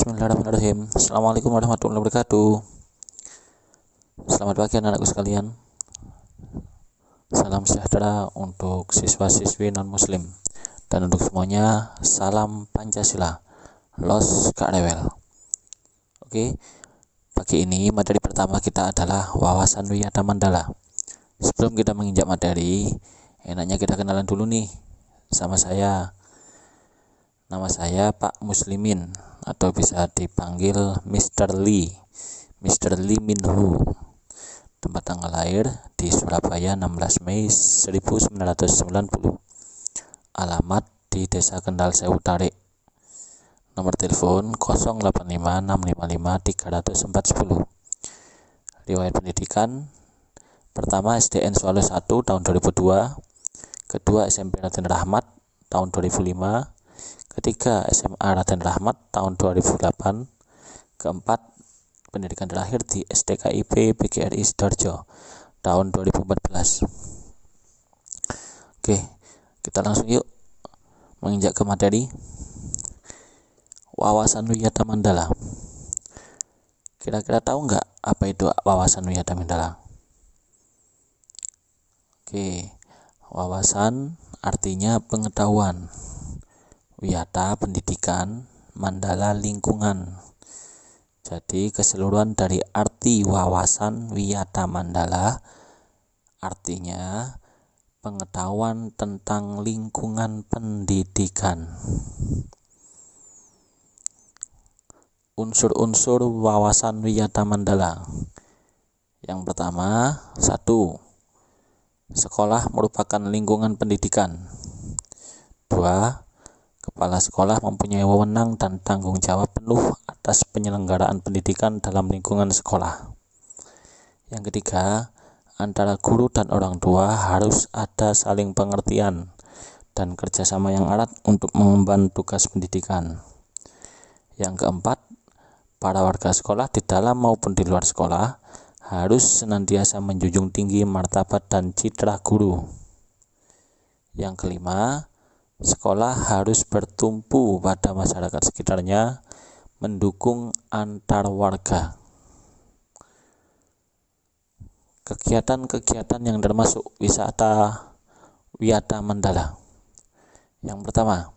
Bismillahirrahmanirrahim. Assalamualaikum warahmatullahi wabarakatuh. Selamat pagi anak-anakku sekalian. Salam sejahtera untuk siswa-siswi non-muslim. Dan untuk semuanya, salam Pancasila. Los Kak Rewel. Oke, pagi ini materi pertama kita adalah wawasan wiyata mandala. Sebelum kita menginjak materi, enaknya kita kenalan dulu nih sama saya. Nama saya Pak Muslimin, atau bisa dipanggil Mr. Lee Minhu. Tempat tanggal lahir di Surabaya 16 Mei 1990. Alamat di Desa Kendal Sewu Tarik. Nomor telepon 0856555310. Riwayat pendidikan: pertama SDN Swallow 1 tahun 2002, kedua SMP Raden Rahmat tahun 2005, ketiga SMA Raden Rahmat tahun 2008, keempat pendidikan terakhir di STKIP PGRI Sidoarjo tahun 2014. Oke, kita langsung yuk menginjak ke materi. Wawasan wiyata mandala. Kira-kira tahu nggak apa itu wawasan wiyata mandala? Oke, wawasan artinya pengetahuan, wiyata pendidikan, mandala lingkungan. Jadi keseluruhan dari arti wawasan wiyata mandala artinya pengetahuan tentang lingkungan pendidikan. Unsur-unsur wawasan wiyata mandala. Yang pertama, 1. Sekolah merupakan lingkungan pendidikan. 2. Kepala sekolah mempunyai wewenang dan tanggung jawab penuh atas penyelenggaraan pendidikan dalam lingkungan sekolah. Yang ketiga, antara guru dan orang tua harus ada saling pengertian dan kerjasama yang erat untuk mengemban tugas pendidikan. Yang keempat, para warga sekolah di dalam maupun di luar sekolah harus senantiasa menjunjung tinggi martabat dan citra guru. Yang kelima, sekolah harus bertumpu pada masyarakat sekitarnya, mendukung antar warga. Kegiatan-kegiatan yang termasuk wisata wiyata mandala. Yang pertama,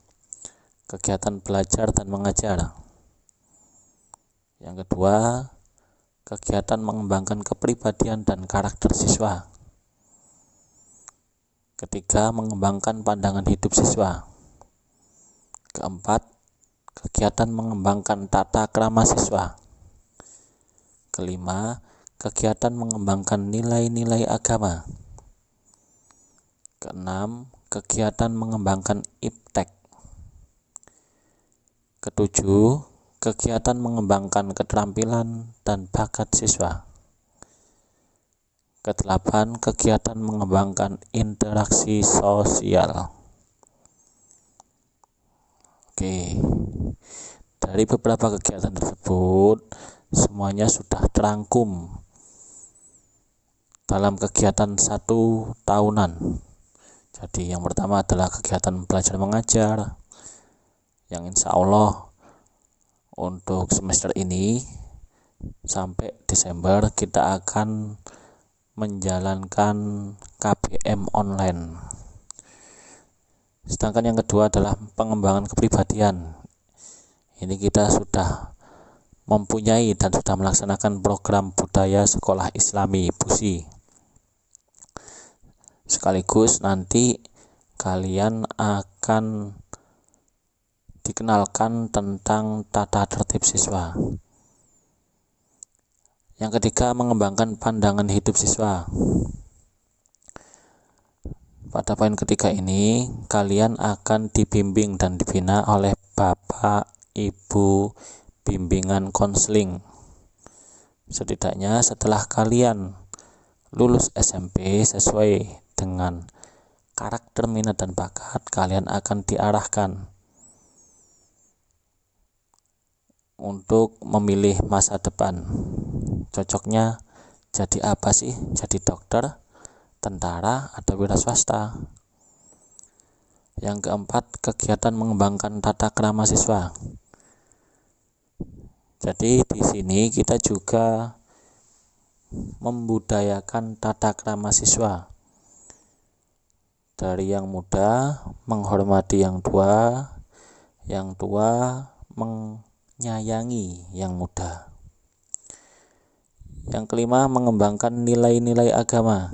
kegiatan belajar dan mengajar. Yang kedua, kegiatan mengembangkan kepribadian dan karakter siswa. Ketiga, mengembangkan pandangan hidup siswa. Keempat, kegiatan mengembangkan tata krama siswa. Kelima, kegiatan mengembangkan nilai-nilai agama. Keenam, kegiatan mengembangkan iptek. Ketujuh, kegiatan mengembangkan keterampilan dan bakat siswa. Kedelapan, kegiatan mengembangkan interaksi sosial. Oke, dari beberapa kegiatan tersebut semuanya sudah terangkum dalam kegiatan 1 tahunan. Jadi yang pertama adalah kegiatan belajar mengajar, yang insya Allah untuk semester ini sampai Desember kita akan menjalankan KBM online. Sedangkan yang kedua adalah pengembangan kepribadian. Ini kita sudah mempunyai dan sudah melaksanakan program budaya sekolah Islami BUSI. Sekaligus nanti kalian akan dikenalkan tentang tata tertib siswa. Yang ketiga, mengembangkan pandangan hidup siswa. Pada poin ketiga ini, kalian akan dibimbing dan dibina oleh Bapak Ibu bimbingan konseling. Setidaknya setelah kalian lulus SMP sesuai dengan karakter, minat, dan bakat, kalian akan diarahkan untuk memilih masa depan. Cocoknya jadi apa sih? Jadi dokter, tentara, atau wira swasta? Yang keempat, kegiatan mengembangkan tata krama siswa. Jadi di sini kita juga membudayakan tata krama siswa. Dari yang muda menghormati yang tua menyayangi yang muda. Yang kelima, mengembangkan nilai-nilai agama.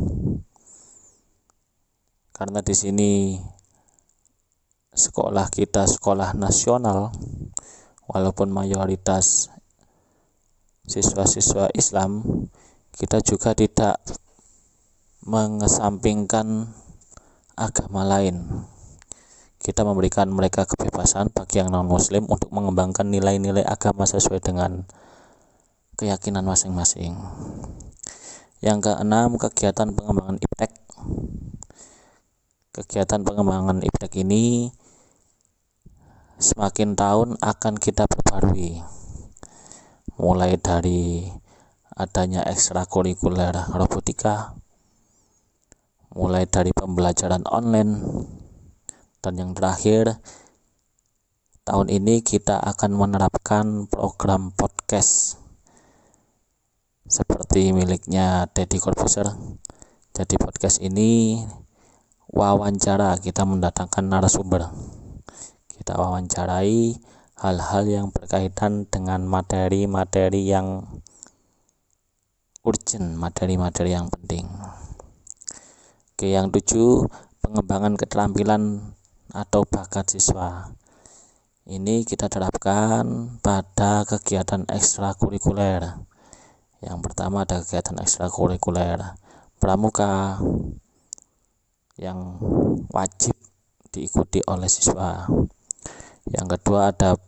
Karena di sini sekolah kita sekolah nasional, walaupun mayoritas siswa-siswa Islam, kita juga tidak mengesampingkan agama lain. Kita memberikan mereka kebebasan bagi yang non-muslim untuk mengembangkan nilai-nilai agama sesuai dengan keyakinan masing-masing. Yang keenam, kegiatan pengembangan iptek. Kegiatan pengembangan iptek ini semakin tahun akan kita perbarui, mulai dari adanya ekstrakurikuler robotika, mulai dari pembelajaran online, dan yang terakhir, tahun ini kita akan menerapkan program podcast seperti miliknya Deddy Corbuzier. Jadi podcast ini wawancara, kita mendatangkan narasumber. Kita wawancarai hal-hal yang berkaitan dengan materi-materi yang urgent, materi-materi yang penting. Oke, yang 7, pengembangan keterampilan atau bakat siswa. Ini kita terapkan pada kegiatan ekstrakurikuler. Yang pertama ada kegiatan ekstrakurikuler pramuka yang wajib diikuti oleh siswa. Yang kedua ada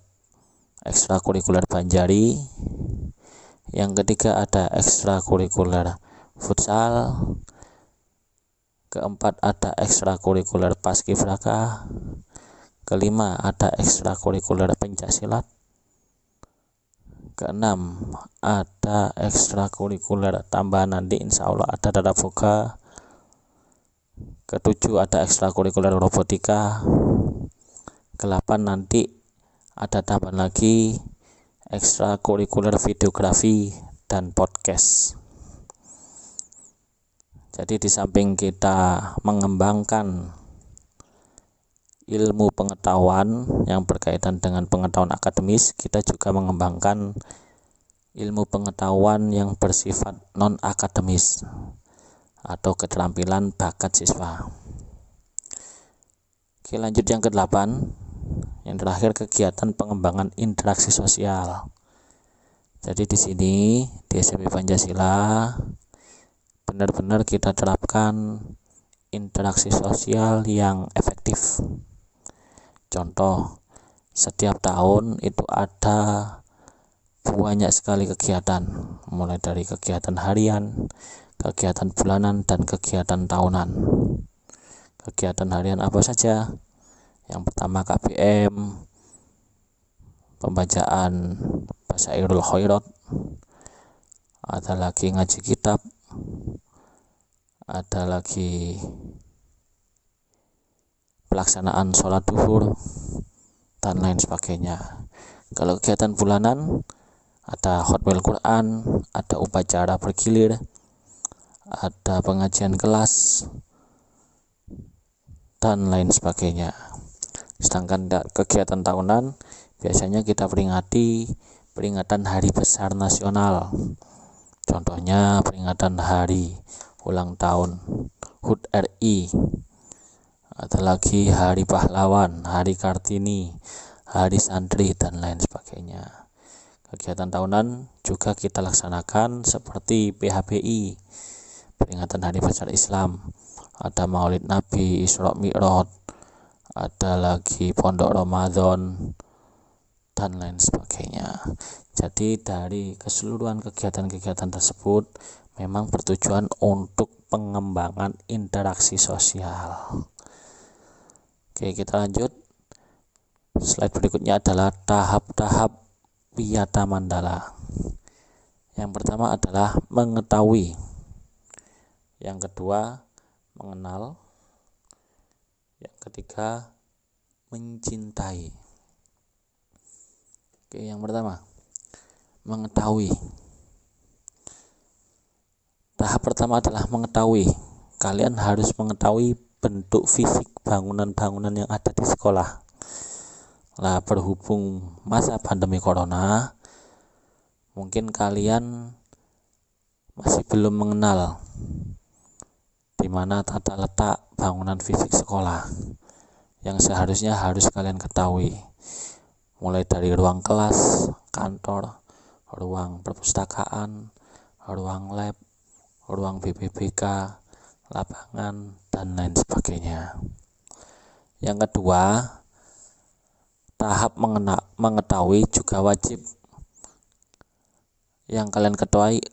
ekstrakurikuler banjari. Yang ketiga ada ekstrakurikuler futsal. Keempat ada ekstrakurikuler paskibraka. Kelima ada ekstrakurikuler pencaksilat. Keenam ada ekstrakurikuler tambahan, nanti insya Allah ada tatap muka. Ketujuh ada ekstrakurikuler robotika. Ke-8 nanti ada tambahan lagi ekstrakurikuler videografi dan podcast. Jadi di samping kita mengembangkan ilmu pengetahuan yang berkaitan dengan pengetahuan akademis, kita juga mengembangkan ilmu pengetahuan yang bersifat non-akademis atau keterampilan bakat siswa. Oke, lanjut yang ke-8. Yang terakhir, kegiatan pengembangan interaksi sosial. Jadi di sini di SMP Pancasila benar-benar kita terapkan interaksi sosial yang efektif. Contoh, setiap tahun itu ada banyak sekali kegiatan, mulai dari kegiatan harian, kegiatan bulanan, dan kegiatan tahunan. Kegiatan harian apa saja? Yang pertama KBM, pembacaan Basairul Khairat, ada lagi ngaji kitab, ada lagi pelaksanaan sholat duhur, dan lain sebagainya. Kalau kegiatan bulanan ada khotmil Quran, ada upacara bergilir, ada pengajian kelas, dan lain sebagainya. Sedangkan kegiatan tahunan biasanya kita peringatan hari besar nasional. Contohnya peringatan hari ulang tahun HUT RI, ada lagi hari pahlawan, hari Kartini, hari santri, dan lain sebagainya. Kegiatan tahunan juga kita laksanakan seperti PHBI, peringatan hari besar Islam, ada Maulid Nabi, Isra Mi'raj, ada lagi Pondok Ramadan, dan lain sebagainya. Jadi dari keseluruhan kegiatan-kegiatan tersebut memang bertujuan untuk pengembangan interaksi sosial. Oke, kita lanjut. Slide berikutnya adalah tahap-tahap Wiyata Mandala. Yang pertama adalah mengetahui. Yang kedua, mengenal. Yang ketiga, mencintai. Oke, yang pertama, mengetahui. Tahap pertama adalah mengetahui. Kalian harus mengetahui bentuk fisik bangunan-bangunan yang ada di sekolah. Nah, berhubung masa pandemi corona, mungkin kalian masih belum mengenal di mana tata letak bangunan fisik sekolah yang seharusnya harus kalian ketahui, mulai dari ruang kelas, kantor, ruang perpustakaan, ruang lab, ruang BPBK, lapangan, dan lain sebagainya. Yang kedua, tahap mengetahui juga wajib. Yang kalian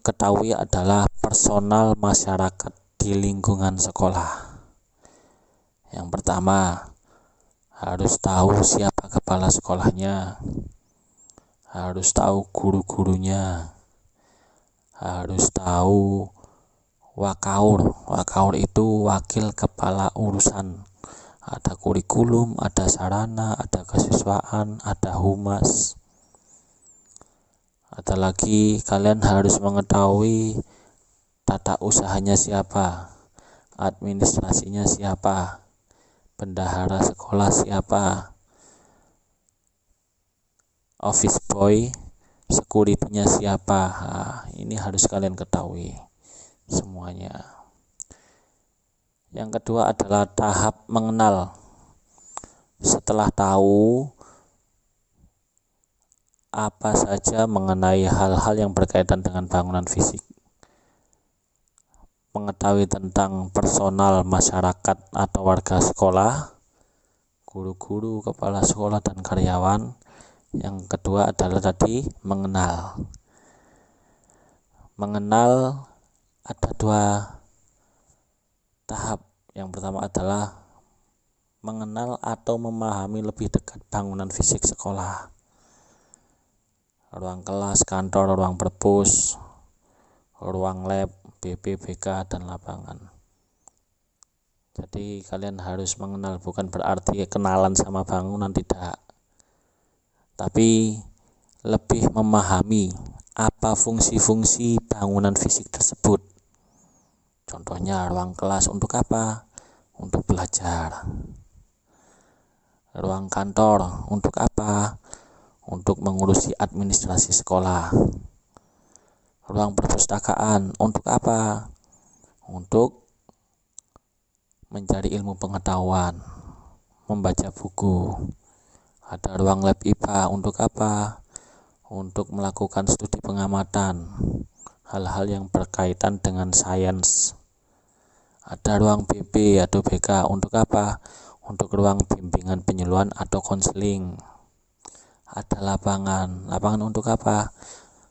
ketahui adalah personal masyarakat di lingkungan sekolah. Yang pertama, harus tahu siapa kepala sekolahnya, harus tahu guru-gurunya, harus tahu wakaur. Wakaur itu wakil kepala urusan. Ada kurikulum, ada sarana, ada kesiswaan, ada humas. Ada lagi, kalian harus mengetahui tata usahanya siapa, administrasinya siapa, bendahara sekolah siapa, office boy, security-nya siapa. Nah, ini harus kalian ketahui semuanya. Yang kedua adalah tahap mengenal. Setelah tahu apa saja mengenai hal-hal yang berkaitan dengan bangunan fisik, mengetahui tentang personal masyarakat atau warga sekolah, guru-guru, kepala sekolah, dan karyawan. Yang kedua adalah tadi mengenal. Mengenal ada dua tahap. Yang pertama adalah mengenal atau memahami lebih dekat bangunan fisik sekolah, ruang kelas, kantor, ruang perpus, ruang lab, BPBK, dan lapangan. Jadi kalian harus mengenal, bukan berarti kenalan sama bangunan, tidak, tapi lebih memahami apa fungsi-fungsi bangunan fisik tersebut. Contohnya ruang kelas untuk apa? Untuk belajar. Ruang kantor untuk apa? Untuk mengurusi administrasi sekolah. Ruang perpustakaan untuk apa? Untuk mencari ilmu pengetahuan, membaca buku. Ada ruang lab IPA untuk apa? Untuk melakukan studi pengamatan, hal-hal yang berkaitan dengan sains. Ada ruang BB atau BK untuk apa? Untuk ruang bimbingan penyuluhan atau konseling. Ada lapangan untuk apa?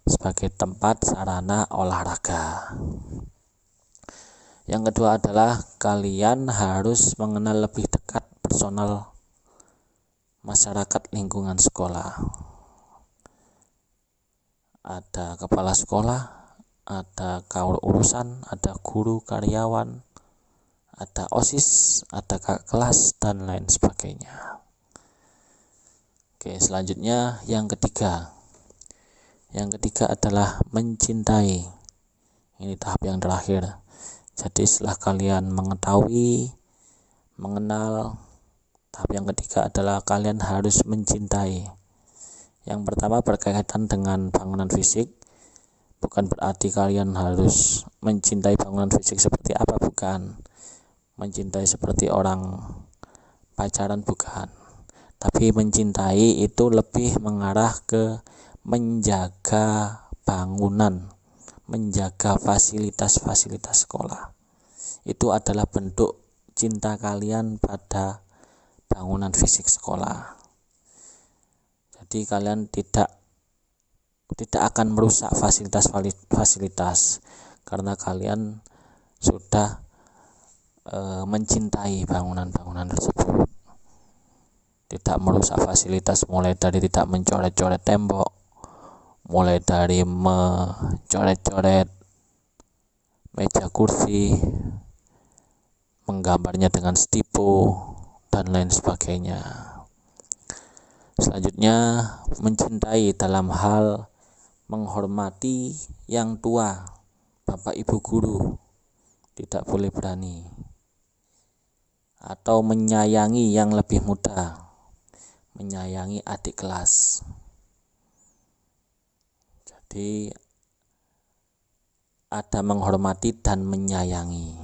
Sebagai tempat sarana olahraga. Yang kedua adalah kalian harus mengenal lebih dekat personal masyarakat lingkungan sekolah. Ada kepala sekolah, ada kaur urusan, ada guru, karyawan, ada OSIS, ada kakak kelas, dan lain sebagainya. Oke, selanjutnya yang ketiga. Yang ketiga adalah mencintai. Ini tahap yang terakhir. Jadi setelah kalian mengetahui, mengenal, tahap yang ketiga adalah kalian harus mencintai. Yang pertama berkaitan dengan bangunan fisik. Bukan berarti kalian harus mencintai bangunan fisik seperti apa, bukan. Mencintai seperti orang pacaran, bukan. Tapi mencintai itu lebih mengarah ke menjaga bangunan, menjaga fasilitas-fasilitas sekolah. Itu adalah bentuk cinta kalian pada bangunan fisik sekolah. Jadi kalian tidak akan merusak fasilitas karena kalian sudah mencintai bangunan-bangunan tersebut. Tidak merusak fasilitas, mulai dari tidak mencoret-coret tembok, mulai dari mencoret-coret meja kursi, menggambarnya dengan stipo, dan lain sebagainya. Selanjutnya, mencintai dalam hal menghormati yang tua, bapak ibu guru, tidak boleh berani. Atau menyayangi yang lebih muda, menyayangi adik kelas. Jadi ada menghormati dan menyayangi.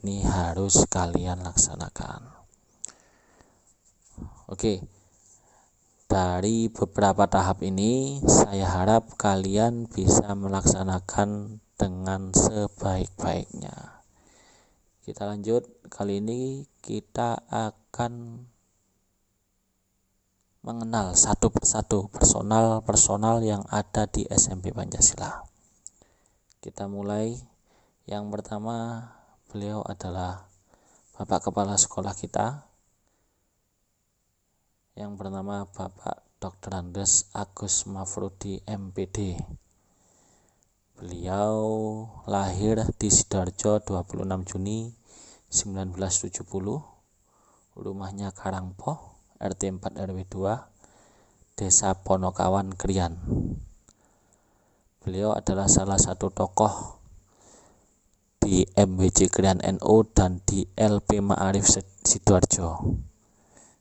Ini harus kalian laksanakan. Oke. Dari beberapa tahap ini, saya harap kalian bisa melaksanakan dengan sebaik-baiknya. Kita lanjut. Kali ini kita akan mengenal satu persatu personal yang ada di SMP Pancasila. Kita mulai. Yang pertama, beliau adalah Bapak Kepala Sekolah kita, yang bernama Bapak Dr. Andes Agus Mafrudi MPD. Beliau lahir di Sidoarjo 26 Juni 1970. Rumahnya Karangpoh, RT 4 RW 2, Desa Ponokawan, Krian. Beliau adalah salah satu tokoh di MWJ Krian NU dan di LP Ma'arif Sidoarjo.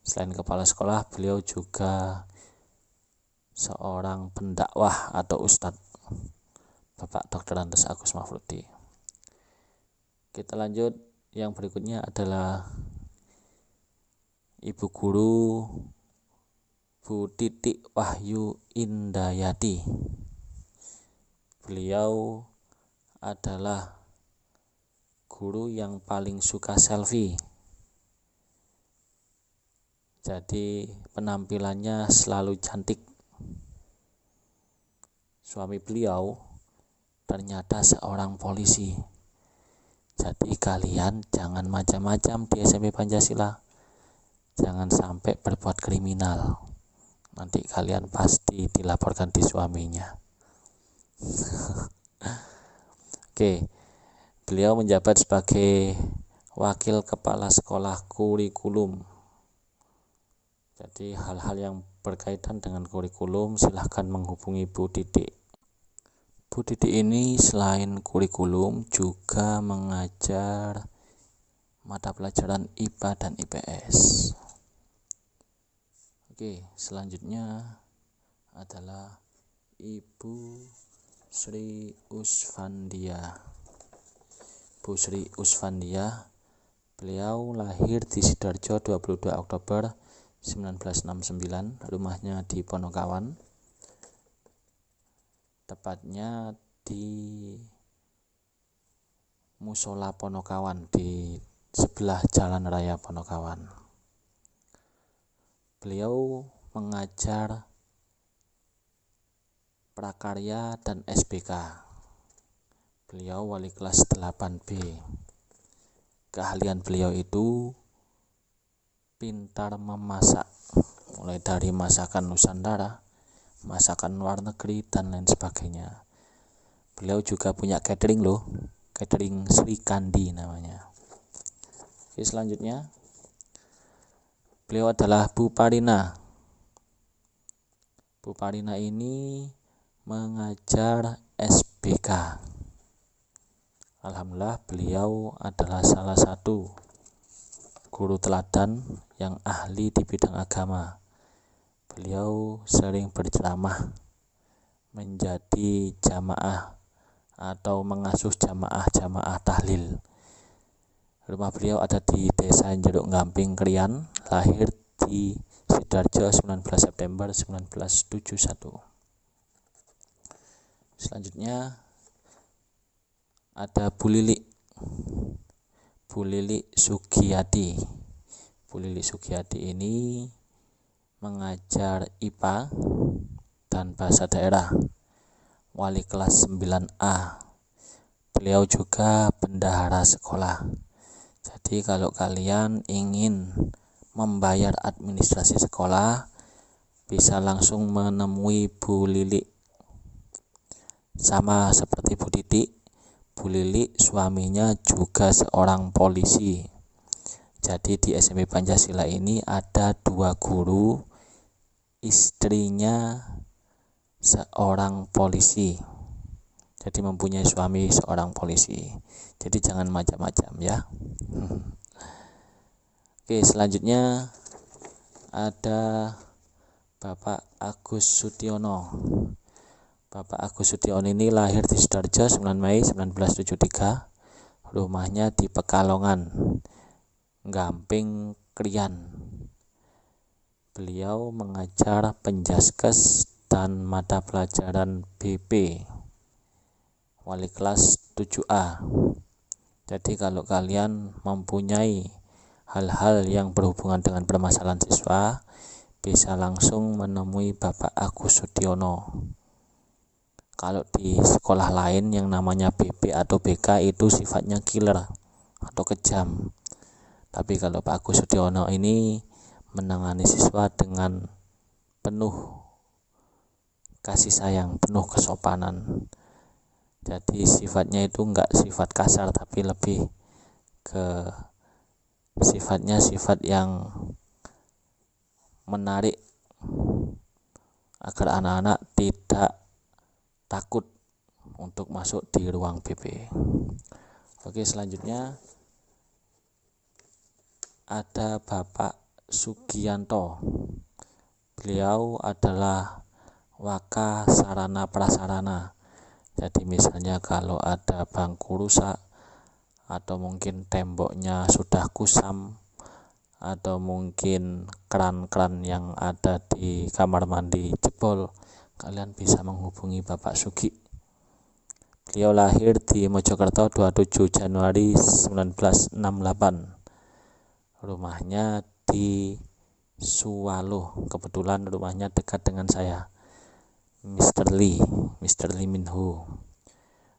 Selain kepala sekolah, beliau juga seorang pendakwah atau ustadz, Bapak Dr. Andes Agus Mafrudi. Kita lanjut. Yang berikutnya adalah Ibu Guru Bu Titik Wahyu Indayati. Beliau adalah guru yang paling suka selfie. Jadi penampilannya selalu cantik. Suami beliau ternyata seorang polisi. Jadi kalian jangan macam-macam di SMP Pancasila. Jangan sampai berbuat kriminal. Nanti kalian pasti dilaporkan di suaminya. Oke. Beliau menjabat sebagai Wakil Kepala Sekolah Kurikulum. Jadi hal-hal yang berkaitan dengan kurikulum silahkan menghubungi Bu Titik. Bu Titik ini selain kurikulum juga mengajar mata pelajaran IPA dan IPS. Oke, selanjutnya adalah Ibu Sri Usfandia. Bu Sri Usfandia, beliau lahir di Sidoarjo 22 Oktober 1969, rumahnya di Ponokawan, tepatnya di Musola Ponokawan, di sebelah Jalan Raya Ponokawan. Beliau mengajar prakarya dan SBK. Beliau wali kelas 8B. Keahlian beliau itu pintar memasak, mulai dari masakan Nusantara, masakan luar negeri, dan lain sebagainya. Beliau juga punya catering loh, catering Sri Kandi namanya. Oke, selanjutnya beliau adalah Bu Parina. Bu Parina ini mengajar SBK. Alhamdulillah beliau adalah salah satu guru teladan yang ahli di bidang agama. Beliau sering berceramah, menjadi jamaah atau mengasuh jamaah tahlil. Rumah beliau ada di Desa Jeruk Gamping, Krian. Lahir di Sidoarjo 19 September 1971. Selanjutnya ada Bu Lili. Bu Lili Sugiyati. Bu Lili Sugiyati ini mengajar IPA dan bahasa daerah, wali kelas 9A. Beliau juga bendahara sekolah. Jadi kalau kalian ingin membayar administrasi sekolah, bisa langsung menemui Bu Lili. Sama seperti Bu Titik, Bu Lili suaminya juga seorang polisi. Jadi di SMP Pancasila ini ada 2 guru, istrinya seorang polisi. Jadi mempunyai suami seorang polisi. Jadi jangan macam-macam ya. Oke, selanjutnya ada Bapak Agus Sutiono. Bapak Agus Sutiono ini lahir di Sidoarjo 9 Mei 1973. Rumahnya di Pekalongan, Gamping Krian. Beliau mengajar Penjaskes dan mata pelajaran BP, wali kelas 7A. Jadi kalau kalian mempunyai hal-hal yang berhubungan dengan permasalahan siswa, bisa langsung menemui Bapak Agus Sutiono. Kalau di sekolah lain yang namanya BP atau BK itu sifatnya killer atau kejam. Tapi kalau Pak Agus Sutiono ini menangani siswa dengan penuh kasih sayang, penuh kesopanan. Jadi sifatnya itu enggak sifat kasar, tapi lebih ke sifatnya sifat yang menarik agar anak-anak tidak takut untuk masuk di ruang BP. Oke, selanjutnya ada Bapak Sugianto. Beliau adalah Waka Sarana Prasarana. Jadi misalnya kalau ada bangku rusak atau mungkin temboknya sudah kusam atau mungkin keran-keran yang ada di kamar mandi jebol, kalian bisa menghubungi Bapak Sugi. Beliau lahir di Mojokerto 27 Januari 1968. Rumahnya di Suwalo. Kebetulan rumahnya dekat dengan saya, Mr. Lee Min Ho.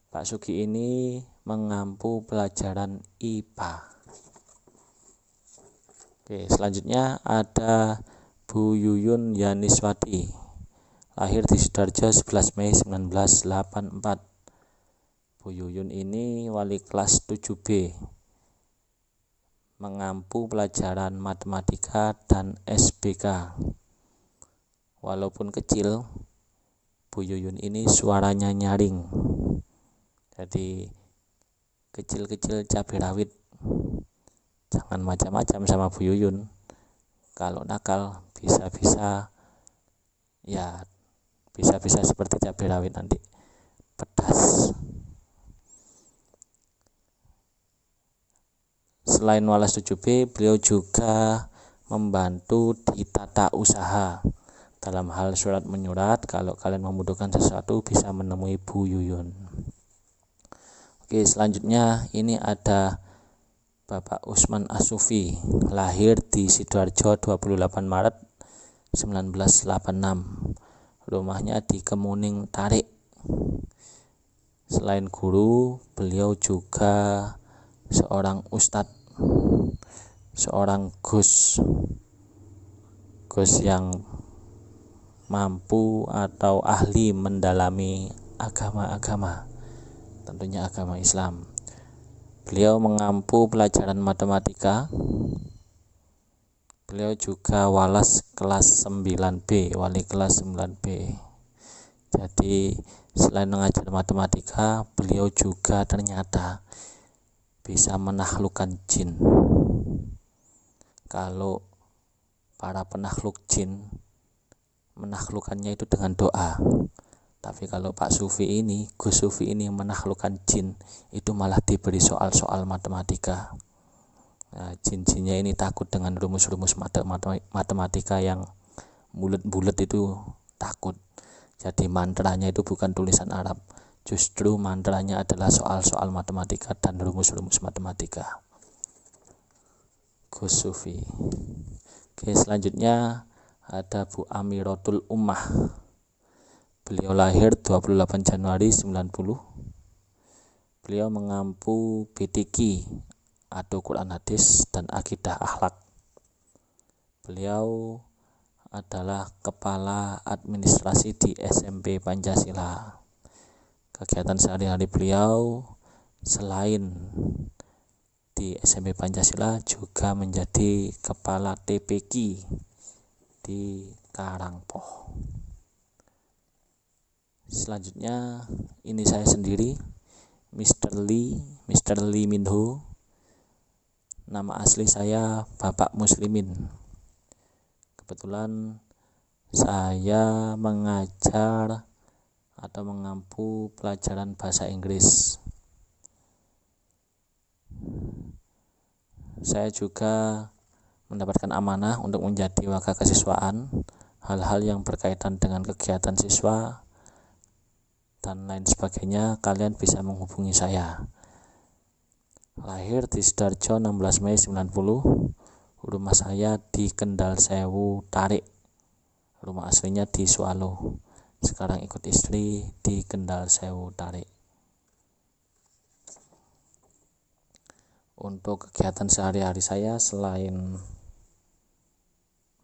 Pak Sugi ini mengampu pelajaran IPA. Oke, selanjutnya ada Bu Yuyun Yaniswati. Lahir di Sidoarjo 11 Mei 1984. Bu Yuyun ini wali kelas 7B. Mengampu pelajaran matematika dan SBK. Walaupun kecil, Bu Yuyun ini suaranya nyaring. Jadi kecil-kecil cabai rawit. Jangan macam-macam sama Bu Yuyun. Kalau nakal bisa-bisa seperti cabai rawit nanti, pedas. Selain walas 7B, beliau juga membantu di tata usaha. Dalam hal surat menyurat, kalau kalian membutuhkan sesuatu bisa menemui Bu Yuyun. Oke, selanjutnya ini ada Bapak Usman Asufi. Lahir di Sidoarjo 28 Maret 1986. Rumahnya di Kemuning Tarik. Selain guru, beliau juga seorang ustadz, seorang gus yang mampu atau ahli mendalami agama-agama, tentunya agama Islam. Beliau mengampu pelajaran matematika. Beliau juga walas kelas 9B, wali kelas 9B. Jadi selain mengajar matematika, beliau juga ternyata bisa menaklukkan jin. Kalau para penakluk jin menaklukkannya itu dengan doa. Tapi kalau Pak Sufi ini, Gus Sufi ini menaklukkan jin, itu malah diberi soal-soal matematika. Nah, jin-jinnya ini takut dengan rumus-rumus matematika yang bulat-bulat itu takut. Jadi mantranya itu bukan tulisan Arab, justru mantranya adalah soal-soal matematika dan rumus-rumus matematika. Gus Sufi. Oke, selanjutnya ada Bu Amiratul Ummah. Beliau lahir 28 Januari 90. Beliau mengampu BTQ atau Quran Hadis dan Akidah Akhlak. Beliau adalah kepala administrasi di SMP Pancasila. Kegiatan sehari-hari beliau selain di SMP Pancasila juga menjadi kepala TPQ di Karangpoh. Selanjutnya ini saya sendiri, Mr. Lee Min Ho. Nama asli saya Bapak Muslimin. Kebetulan saya mengajar atau mengampu pelajaran bahasa Inggris. Saya juga mendapatkan amanah untuk menjadi wakil kesiswaan. Hal-hal yang berkaitan dengan kegiatan siswa dan lain sebagainya, kalian bisa menghubungi saya. Lahir di Sidoarjo 16 Mei 90. Rumah saya di Kendal Sewu, Tarik. Rumah aslinya di Swalo. Sekarang ikut istri di Kendal Sewu, Tarik. Untuk kegiatan sehari-hari saya, selain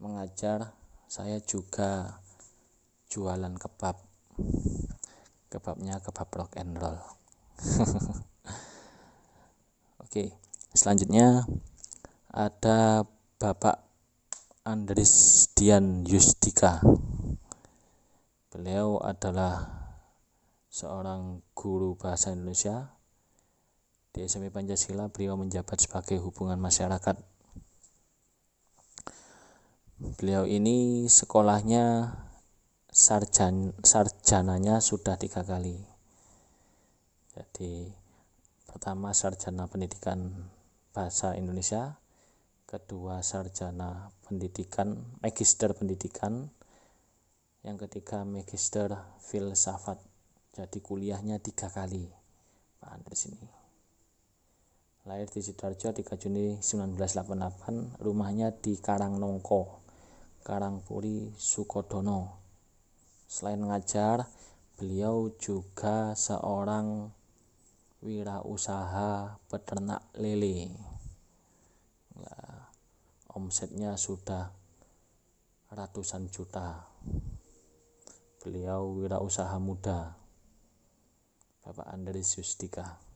mengajar, saya juga jualan kebab. Kebabnya kebab rock and roll. Oke, selanjutnya ada Bapak Andris Dian Yusdika. Beliau adalah seorang guru bahasa Indonesia. Di SMP Pancasila beliau menjabat sebagai hubungan masyarakat. Beliau ini sekolahnya sarjananya sudah 3 kali. Jadi pertama sarjana pendidikan bahasa Indonesia, kedua sarjana pendidikan, magister pendidikan, yang ketiga magister filsafat. Jadi kuliahnya 3 kali Pak Andres ini. Lahir di Sidoarjo 3 Juni 1988, rumahnya di Karangnongko, Karangpuri, Sukodono. Selain mengajar, beliau juga seorang wirausaha peternak lele. Omsetnya sudah ratusan juta. Beliau wirausaha muda, Bapak Andris Yusdika.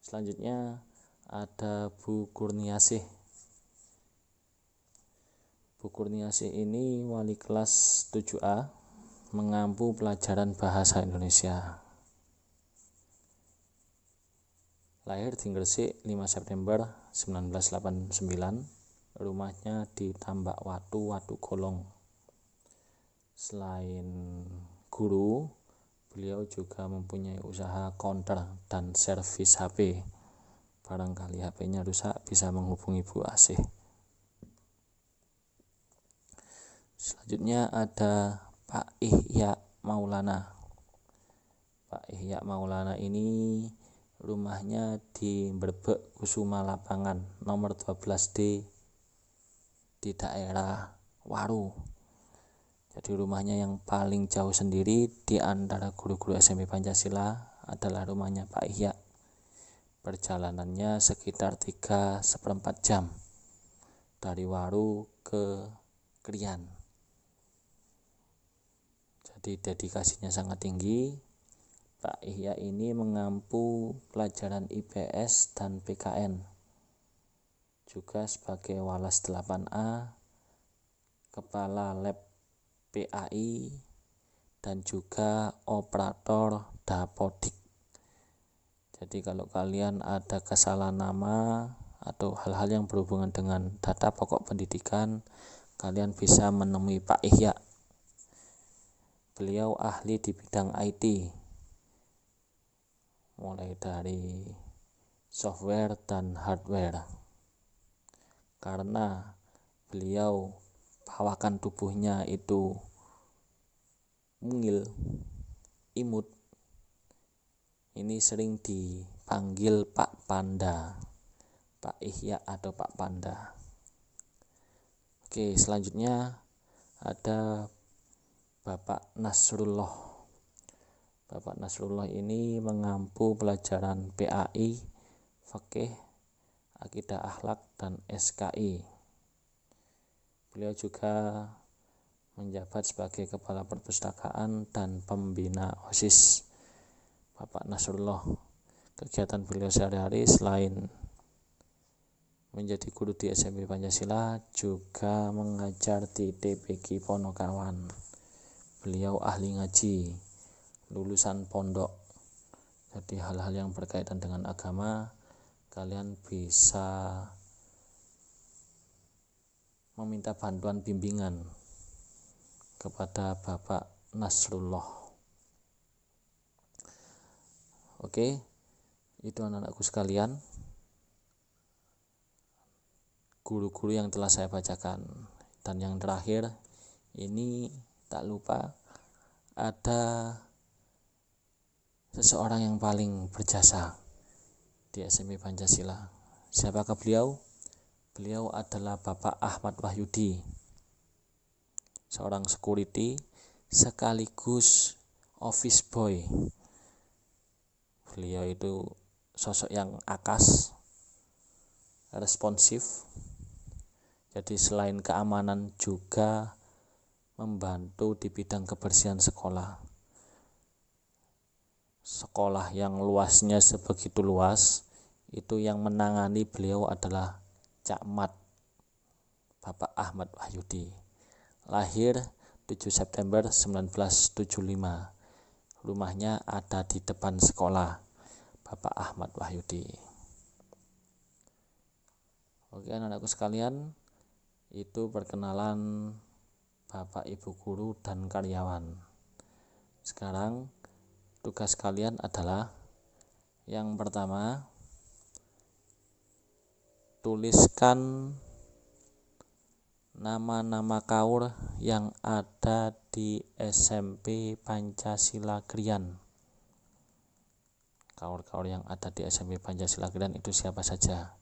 Selanjutnya ada Bu Kurniasih. Bu Kurniasih ini wali kelas 7A, mengampu pelajaran bahasa Indonesia. Lahir di Gresik 5 September 1989. Rumahnya di Tambak Watu, Watu Golong. Selain guru, beliau juga mempunyai usaha counter dan servis HP. Barangkali HP-nya rusak, bisa menghubungi Bu Asih. Selanjutnya ada Pak Ihya Maulana. Pak Ihya Maulana ini rumahnya di Brebek Kusuma Lapangan nomor 12D di daerah Waru. Jadi rumahnya yang paling jauh sendiri di antara guru-guru SMP Pancasila adalah rumahnya Pak Ihya. Perjalanannya sekitar 3,4 jam dari Waru ke Krian. Jadi dedikasinya sangat tinggi. Pak Ihya ini mengampu pelajaran IPS dan PKN. Juga sebagai Walas 8A, Kepala Lab PAI, dan juga operator Dapodik. Jadi kalau kalian ada kesalahan nama atau hal-hal yang berhubungan dengan data pokok pendidikan, kalian bisa menemui Pak Ihya. Beliau ahli di bidang IT, mulai dari software dan hardware. Karena beliau perawakan tubuhnya itu mungil, imut, ini sering dipanggil Pak Panda, Pak Ihya atau Pak Panda. Oke, selanjutnya ada Bapak Nasrullah. Bapak Nasrullah ini mengampu pelajaran PAI, Fikih, Akidah Akhlak, dan SKI. Beliau juga menjabat sebagai Kepala Perpustakaan dan Pembina OSIS. Bapak Nasrullah, kegiatan beliau sehari-hari selain menjadi guru di SMP Pancasila, juga mengajar di TPQ Ponokawan. Beliau ahli ngaji, lulusan pondok. Jadi hal-hal yang berkaitan dengan agama kalian bisa meminta bantuan bimbingan kepada Bapak Nasrullah. Oke, itu anak-anakku sekalian, guru-guru yang telah saya bacakan. Dan yang terakhir ini tak lupa, ada seseorang yang paling berjasa di SMP Pancasila. Siapakah beliau? Beliau adalah Bapak Ahmad Wahyudi, seorang security sekaligus office boy. Beliau itu sosok yang akas, responsif. Jadi selain keamanan juga membantu di bidang kebersihan sekolah. Sekolah yang luasnya sebegitu luas, itu yang menangani beliau adalah Cakmat Bapak Ahmad Wahyudi. Lahir 7 September 1975. Rumahnya ada di depan sekolah Bapak Ahmad Wahyudi. Oke anak-anakku sekalian, itu perkenalan Bapak Ibu guru dan karyawan. Sekarang tugas kalian adalah yang pertama, tuliskan nama-nama kaur yang ada di SMP Pancasila Krian. Kaur-kaur yang ada di SMP Pancasila Krian itu siapa saja?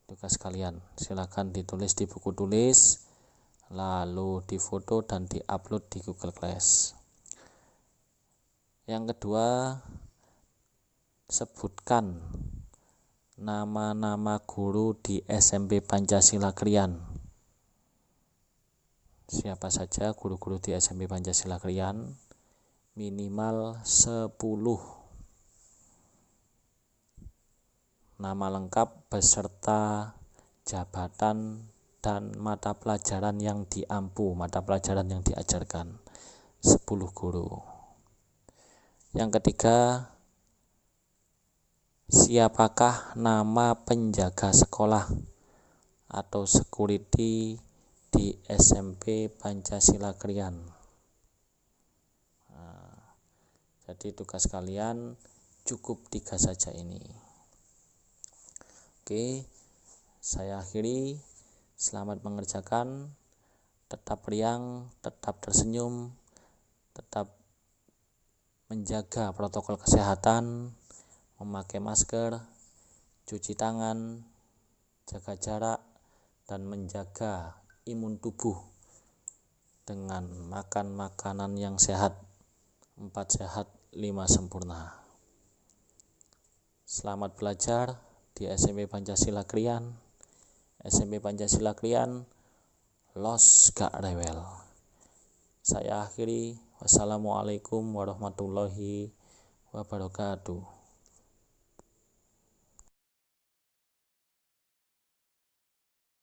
Tugas kalian, silakan ditulis di buku tulis, lalu difoto dan diupload di Google Class. Yang kedua, sebutkan nama-nama guru di SMP Pancasila Krian. Siapa saja guru-guru di SMP Pancasila Krian? Minimal 10. Nama lengkap beserta jabatan dan mata pelajaran yang diampu, mata pelajaran yang diajarkan. 10 guru. Yang ketiga, siapakah nama penjaga sekolah atau security di SMP Pancasila Krian? Jadi tugas kalian cukup 3 saja ini. Oke, saya akhiri. Selamat mengerjakan. Tetap riang, tetap tersenyum, tetap menjaga protokol kesehatan, memakai masker, cuci tangan, jaga jarak, dan menjaga imun tubuh dengan makan makanan yang sehat. 4 sehat, 5 sempurna. Selamat belajar di SMP Pancasila Krian. SMP Pancasila Krian, los gak rewel. Saya akhiri. Wassalamualaikum warahmatullahi wabarakatuh.